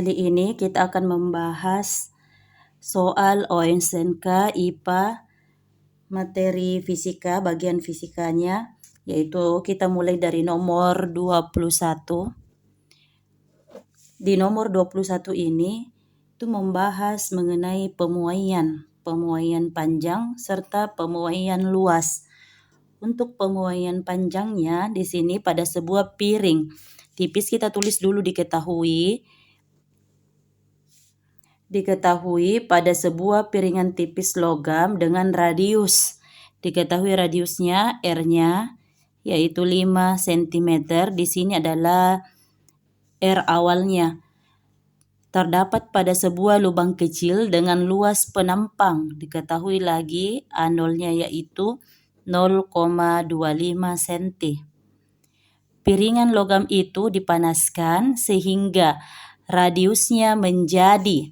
Kali ini kita akan membahas soal OSNK IPA materi fisika, bagian fisikanya, yaitu kita mulai dari nomor 21. Di nomor 21 ini itu membahas mengenai pemuaian panjang serta pemuaian luas. Untuk pemuaian panjangnya di sini pada sebuah piring tipis kita tulis dulu diketahui pada sebuah piringan tipis logam dengan radius. Diketahui radiusnya R-nya yaitu 5 cm. Di sini adalah R awalnya. Terdapat pada sebuah lubang kecil dengan luas penampang. Diketahui lagi A0-nya yaitu 0,25 cm. Piringan logam itu dipanaskan sehingga radiusnya menjadi.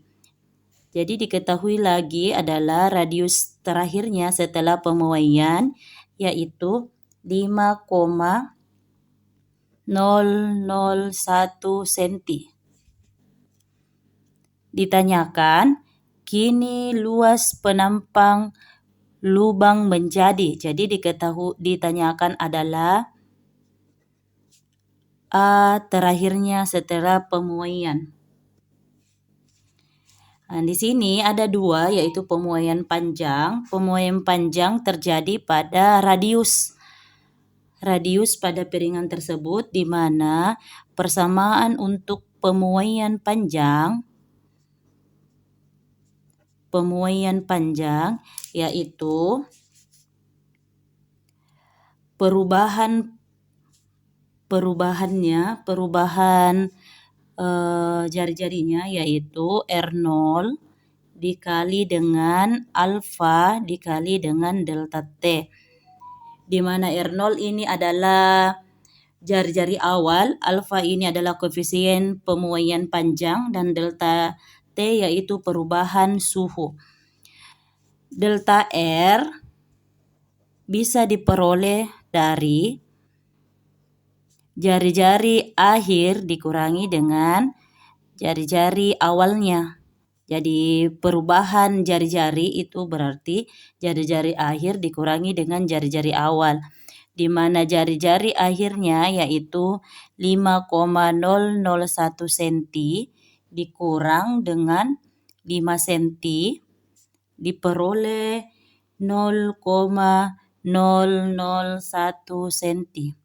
Jadi diketahui lagi adalah radius terakhirnya setelah pemuaian yaitu 5,001 cm. Ditanyakan, kini luas penampang lubang menjadi. Jadi ditanyakan adalah A terakhirnya setelah pemuaian. Nah, di sini ada dua, yaitu pemuaian panjang. Pemuaian panjang terjadi pada radius pada piringan tersebut, di mana persamaan untuk pemuaian panjang yaitu perubahan jari-jarinya yaitu R0 dikali dengan alfa dikali dengan delta T. Di mana R0 ini adalah jari-jari awal, alfa ini adalah koefisien pemuaian panjang, dan delta T yaitu perubahan suhu. Delta R bisa diperoleh dari jari-jari akhir dikurangi dengan jari-jari awalnya. Jadi perubahan jari-jari itu berarti jari-jari akhir dikurangi dengan jari-jari awal, di mana jari-jari akhirnya yaitu 5,001 cm dikurang dengan 5 cm diperoleh 0,001 cm.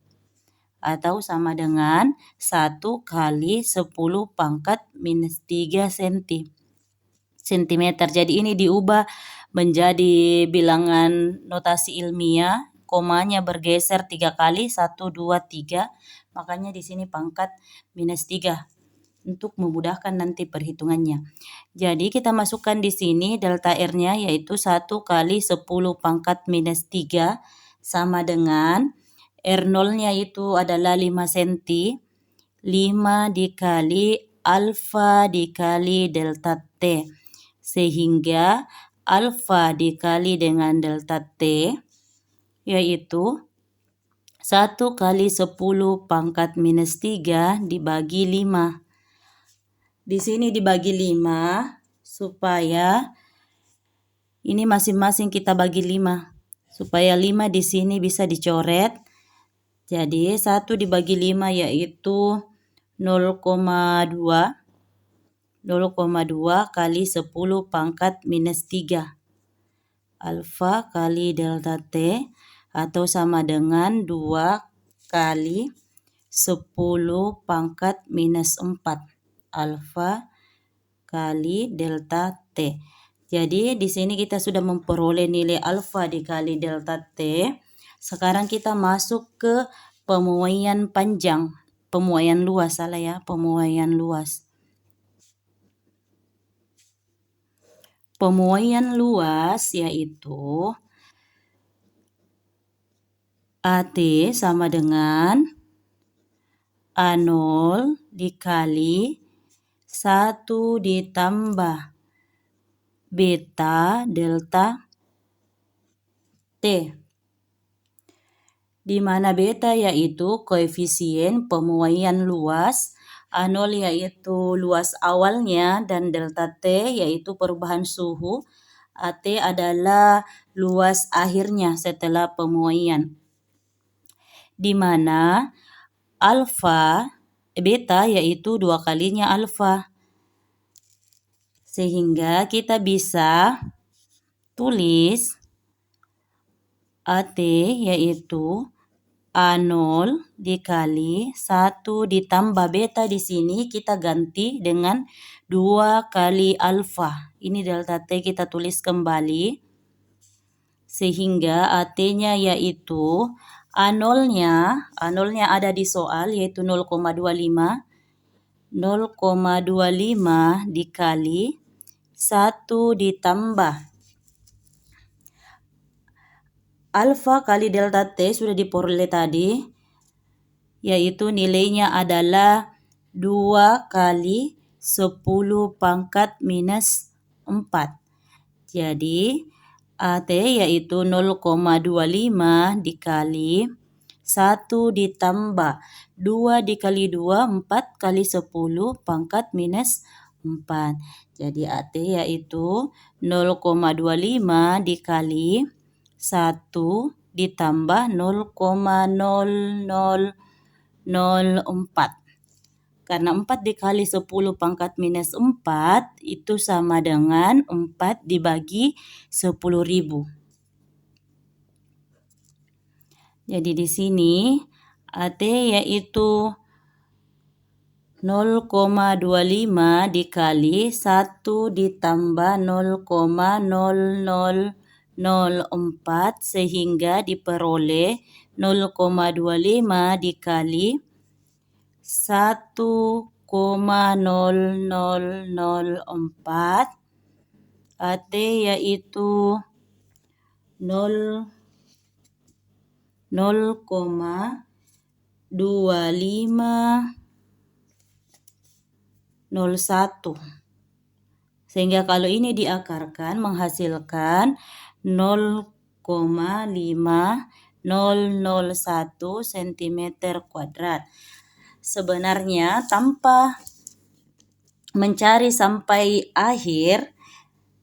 Atau sama dengan 1 kali 10 pangkat minus 3 cm. Jadi ini diubah menjadi bilangan notasi ilmiah, komanya bergeser 3 kali, 1, 2, 3. Makanya di sini pangkat minus 3 untuk memudahkan nanti perhitungannya. Jadi kita masukkan di sini delta R-nya yaitu 1 kali 10 pangkat minus 3 sama dengan R0-nya itu adalah 5 cm, 5 dikali alfa dikali delta T. Sehingga alfa dikali dengan delta T yaitu 1 kali 10 pangkat minus 3 dibagi 5. Di sini dibagi 5 supaya ini masing-masing kita bagi 5. Supaya 5 di sini bisa dicoret. Jadi 1 dibagi 5 yaitu 0,2 kali 10 pangkat minus 3 alfa kali delta T, atau sama dengan 2 kali 10 pangkat minus 4 alfa kali delta T. Jadi di sini kita sudah memperoleh nilai alfa dikali delta T. Sekarang kita masuk ke pemuaian luas. Pemuaian luas yaitu AT sama dengan A0 dikali 1 ditambah beta delta T, di mana beta yaitu koefisien pemuaian luas, A0 yaitu luas awalnya dan delta T yaitu perubahan suhu. AT adalah luas akhirnya setelah pemuaian. Di mana beta yaitu 2 kalinya alfa. Sehingga kita bisa tulis AT yaitu A0 dikali 1 ditambah beta di sini kita ganti dengan 2 kali alfa. Ini delta T kita tulis kembali. Sehingga AT-nya yaitu A0-nya ada di soal yaitu 0,25. 0,25 dikali 1 ditambah alfa kali delta T sudah diperoleh tadi, yaitu nilainya adalah 2 kali 10 pangkat minus 4. Jadi AT yaitu 0,25 dikali 1 ditambah 2 dikali 2, 4 kali 10 pangkat minus 4. Jadi AT yaitu 0,25 dikali 1 ditambah 0,0004. Karena 4 dikali 10 pangkat minus 4 itu sama dengan 4 dibagi 10.000. Jadi di sini AT yaitu 0,25 dikali 1 ditambah 0,0004 sehingga diperoleh 0,25 dikali 1,0004 AT yaitu 0,2501. Sehingga kalau ini diakarkan menghasilkan 0,5001 cm kuadrat. Sebenarnya tanpa mencari sampai akhir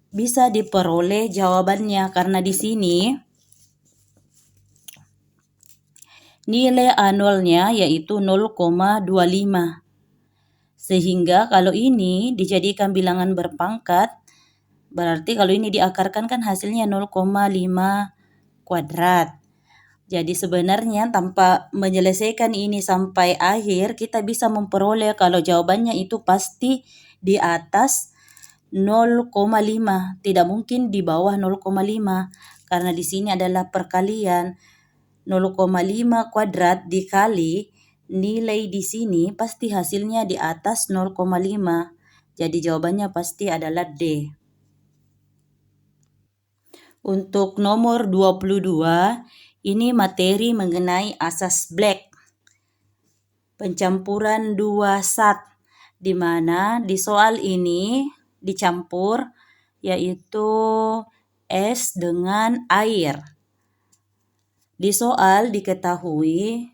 bisa diperoleh jawabannya karena di sini nilai A0-nya yaitu 0,25. Sehingga kalau ini dijadikan bilangan berpangkat, berarti kalau ini diakarkan kan hasilnya 0,5 kuadrat. Jadi sebenarnya tanpa menyelesaikan ini sampai akhir, kita bisa memperoleh kalau jawabannya itu pasti di atas 0,5. Tidak mungkin di bawah 0,5. Karena di sini adalah perkalian 0,5 kuadrat dikali nilai di sini pasti hasilnya di atas 0,5. Jadi jawabannya pasti adalah D. Untuk nomor 22, ini materi mengenai asas Black. Pencampuran 2 zat, di mana di soal ini dicampur yaitu es dengan air. Di soal diketahui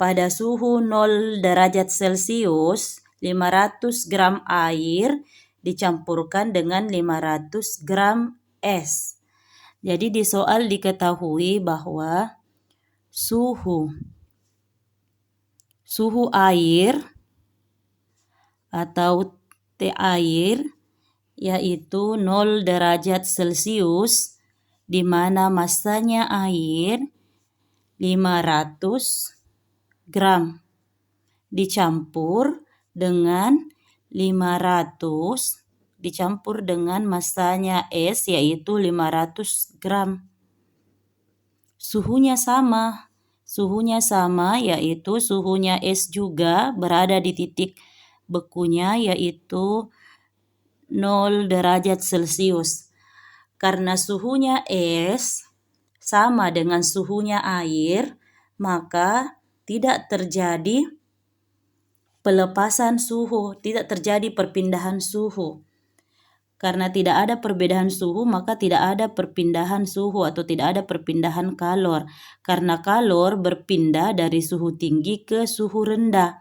pada suhu 0 derajat Celcius 500 gram air dicampurkan dengan 500 gram es. Jadi di soal diketahui bahwa suhu air atau T air yaitu 0 derajat Celcius di mana masanya air 500 gram dicampur dengan 500 dicampur dengan masanya es yaitu 500 gram. Suhunya sama yaitu suhunya es juga berada di titik bekunya yaitu 0 derajat Celcius. Karena suhunya es sama dengan suhunya air, maka tidak terjadi pelepasan suhu, tidak terjadi perpindahan suhu. Karena tidak ada perbedaan suhu, maka tidak ada perpindahan suhu atau tidak ada perpindahan kalor. Karena kalor berpindah dari suhu tinggi ke suhu rendah.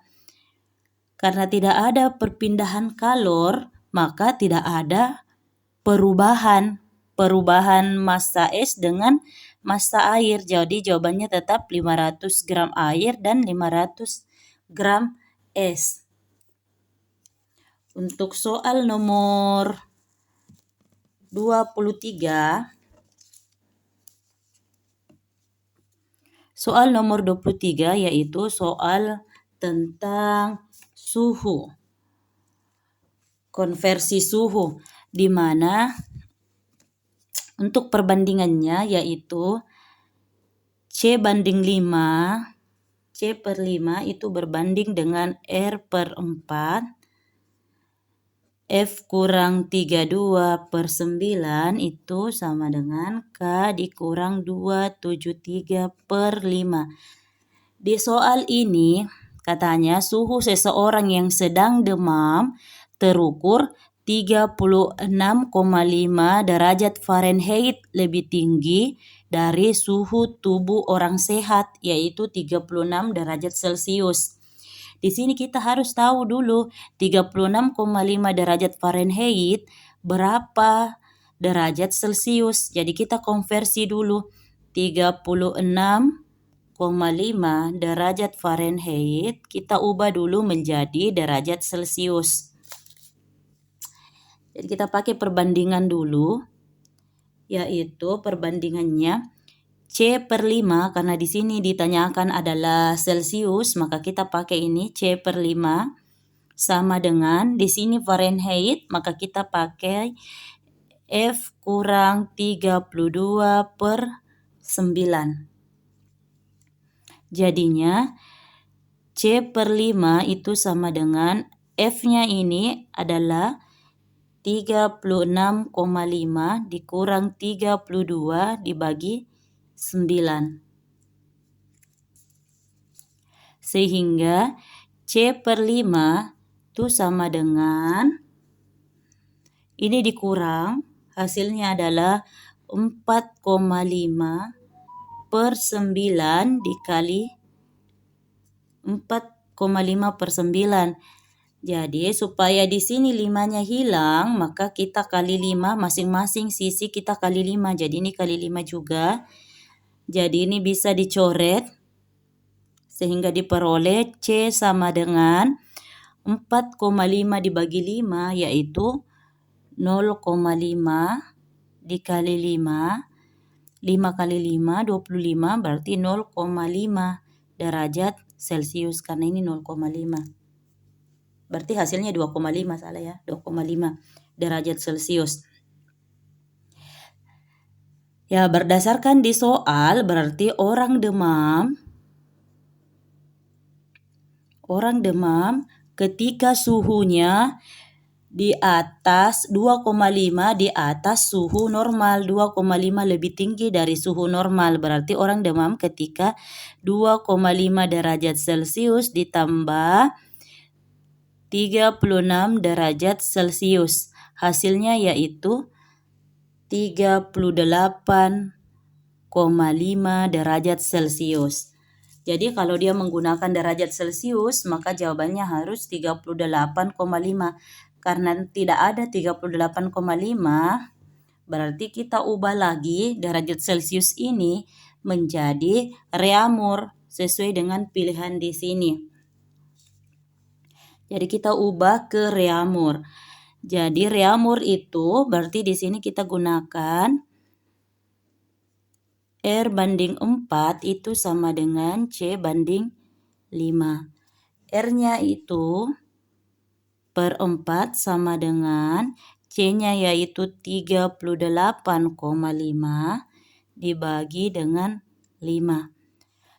Karena tidak ada perpindahan kalor, maka tidak ada perubahan massa es dengan massa air. Jadi jawabannya tetap 500 gram air dan 500 gram es. Untuk soal nomor 23. Soal nomor 23 yaitu soal tentang suhu. Konversi suhu, di mana untuk perbandingannya yaitu C banding 5, C per 5 itu berbanding dengan R per 4, F kurang 32 per 9 itu sama dengan K dikurang 273 per 5. Di soal ini katanya suhu seseorang yang sedang demam terukur 36,5 derajat Fahrenheit lebih tinggi dari suhu tubuh orang sehat, yaitu 36 derajat Celcius. Di sini kita harus tahu dulu 36,5 derajat Fahrenheit berapa derajat Celcius. Jadi kita konversi dulu 36,5 derajat Fahrenheit kita ubah dulu menjadi derajat Celcius. Jadi kita pakai perbandingan dulu, yaitu perbandingannya C per 5, karena di sini ditanyakan adalah Celcius, maka kita pakai ini C per 5 sama dengan di sini Fahrenheit, maka kita pakai F kurang 32 per 9. Jadinya C per 5 itu sama dengan F-nya ini adalah 36,5 dikurang 32 dibagi 9. Sehingga C per 5 itu sama dengan, ini dikurang, hasilnya adalah 4,5 per 9 dikali 4,5 per 9. Jadi supaya di sini 5-nya hilang, maka kita kali 5, masing-masing sisi kita kali 5. Jadi ini kali 5 juga. Jadi ini bisa dicoret sehingga diperoleh C sama dengan 4,5 dibagi 5 yaitu 0,5 dikali 5. 5 kali 5, 25, berarti 0,5 derajat Celcius, karena ini 0,5. Berarti hasilnya 2,5, salah ya, 2,5 derajat Celcius. Ya, berdasarkan di soal berarti orang demam ketika suhunya di atas 2,5 di atas suhu normal, 2,5 lebih tinggi dari suhu normal. Berarti orang demam ketika 2,5 derajat Celcius ditambah 36 derajat Celcius. Hasilnya yaitu 38,5 derajat Celcius. Jadi kalau dia menggunakan derajat Celcius, maka jawabannya harus 38,5. Karena tidak ada 38,5, berarti kita ubah lagi derajat Celcius ini menjadi reaumur sesuai dengan pilihan di sini. Jadi kita ubah ke reaumur. Jadi reaumur itu berarti di sini kita gunakan R banding 4 itu sama dengan C banding 5. R-nya itu per 4 sama dengan C-nya yaitu 38,5 dibagi dengan 5.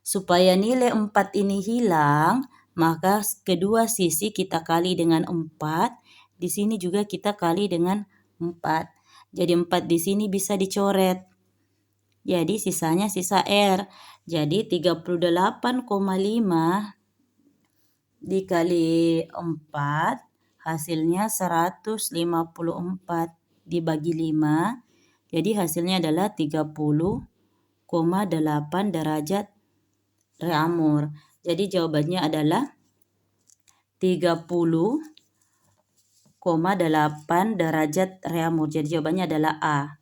Supaya nilai 4 ini hilang, maka kedua sisi kita kali dengan 4. Di sini juga kita kali dengan 4. Jadi 4 di sini bisa dicoret. Jadi sisanya sisa R. Jadi 38,5 dikali 4. Hasilnya 154 dibagi 5. Jadi hasilnya adalah 30,8 derajat reaumur. Jadi jawabannya adalah 30,8 derajat reaumur. Jadi jawabannya adalah A.